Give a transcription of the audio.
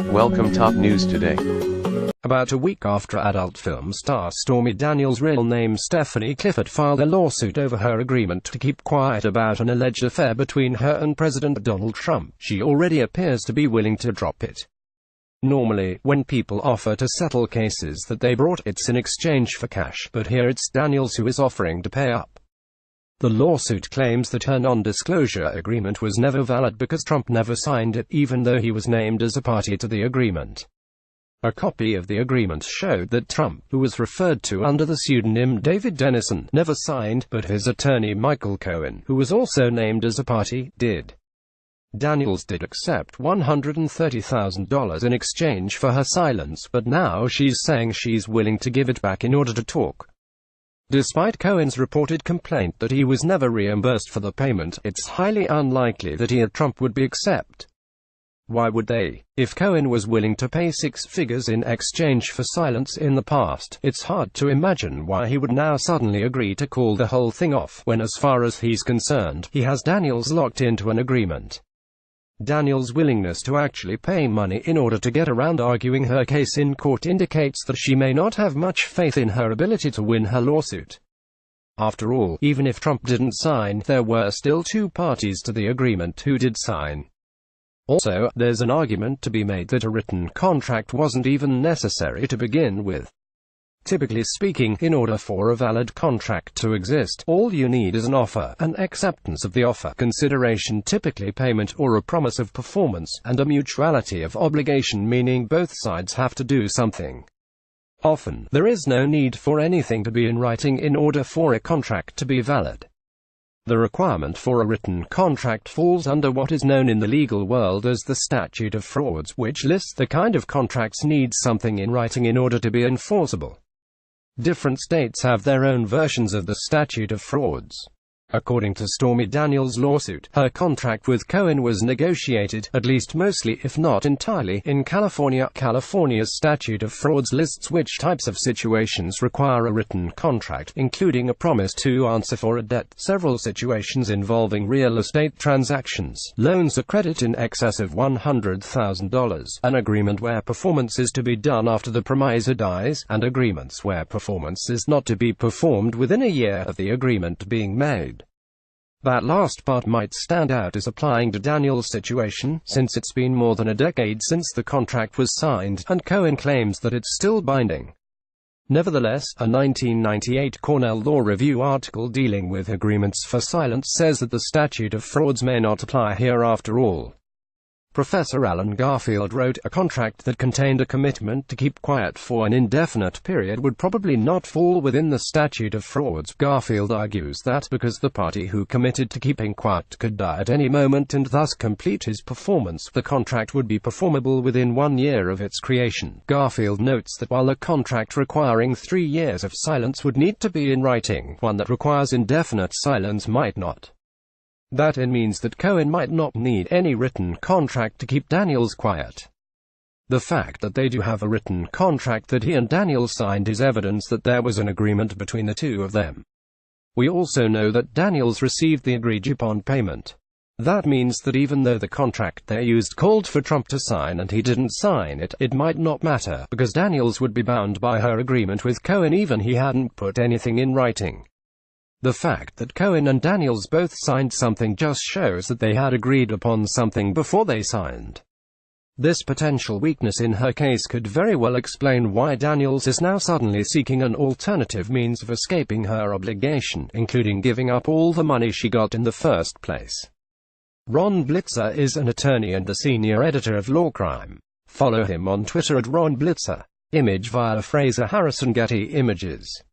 Welcome top news today. About a week after adult film star Stormy Daniels' real name Stephanie Clifford filed a lawsuit over her agreement to keep quiet about an alleged affair between her and President Donald Trump, she already appears to be willing to drop it. Normally, when people offer to settle cases that they brought, it's in exchange for cash, but here it's Daniels who is offering to pay up. The lawsuit claims that her non-disclosure agreement was never valid because Trump never signed it, even though he was named as a party to the agreement. A copy of the agreement showed that Trump, who was referred to under the pseudonym David Dennison, never signed, but his attorney Michael Cohen, who was also named as a party, did. Daniels did accept $130,000 in exchange for her silence, but now she's saying she's willing to give it back in order to talk. Despite Cohen's reported complaint that he was never reimbursed for the payment, it's highly unlikely that he and Trump would accept. Why would they? If Cohen was willing to pay six figures in exchange for silence in the past, it's hard to imagine why he would now suddenly agree to call the whole thing off, when as far as he's concerned, he has Daniels locked into an agreement. Daniels' willingness to actually pay money in order to get around arguing her case in court indicates that she may not have much faith in her ability to win her lawsuit. After all, even if Trump didn't sign, there were still two parties to the agreement who did sign. Also, there's an argument to be made that a written contract wasn't even necessary to begin with. Typically speaking, in order for a valid contract to exist, all you need is an offer, an acceptance of the offer, consideration, typically payment, or a promise of performance, and a mutuality of obligation, meaning both sides have to do something. Often, there is no need for anything to be in writing in order for a contract to be valid. The requirement for a written contract falls under what is known in the legal world as the statute of frauds, which lists the kind of contracts need something in writing in order to be enforceable. Different states have their own versions of the statute of frauds. According to Stormy Daniels' lawsuit, her contract with Cohen was negotiated, at least mostly if not entirely, in California. California's statute of frauds lists which types of situations require a written contract, including a promise to answer for a debt, several situations involving real estate transactions, loans or credit in excess of $100,000, an agreement where performance is to be done after the promisor dies, and agreements where performance is not to be performed within a year of the agreement being made. That last part might stand out as applying to Daniels' situation, since it's been more than a decade since the contract was signed, and Cohen claims that it's still binding. Nevertheless, a 1998 Cornell Law Review article dealing with agreements for silence says that the statute of frauds may not apply here after all. Professor Alan Garfield wrote, a contract that contained a commitment to keep quiet for an indefinite period would probably not fall within the statute of frauds. Garfield argues that, because the party who committed to keeping quiet could die at any moment and thus complete his performance, the contract would be performable within 1 year of its creation. Garfield notes that while a contract requiring 3 years of silence would need to be in writing, one that requires indefinite silence might not. That means that Cohen might not need any written contract to keep Daniels quiet. The fact that they do have a written contract that he and Daniels signed is evidence that there was an agreement between the two of them. We also know that Daniels received the agreed-upon payment. That means that even though the contract they used called for Trump to sign and he didn't sign it, it might not matter, because Daniels would be bound by her agreement with Cohen even he hadn't put anything in writing. The fact that Cohen and Daniels both signed something just shows that they had agreed upon something before they signed. This potential weakness in her case could very well explain why Daniels is now suddenly seeking an alternative means of escaping her obligation, including giving up all the money she got in the first place. Ron Blitzer is an attorney and the senior editor of Law Crime. Follow him on Twitter at Ron Blitzer. Image via Fraser Harrison Getty Images.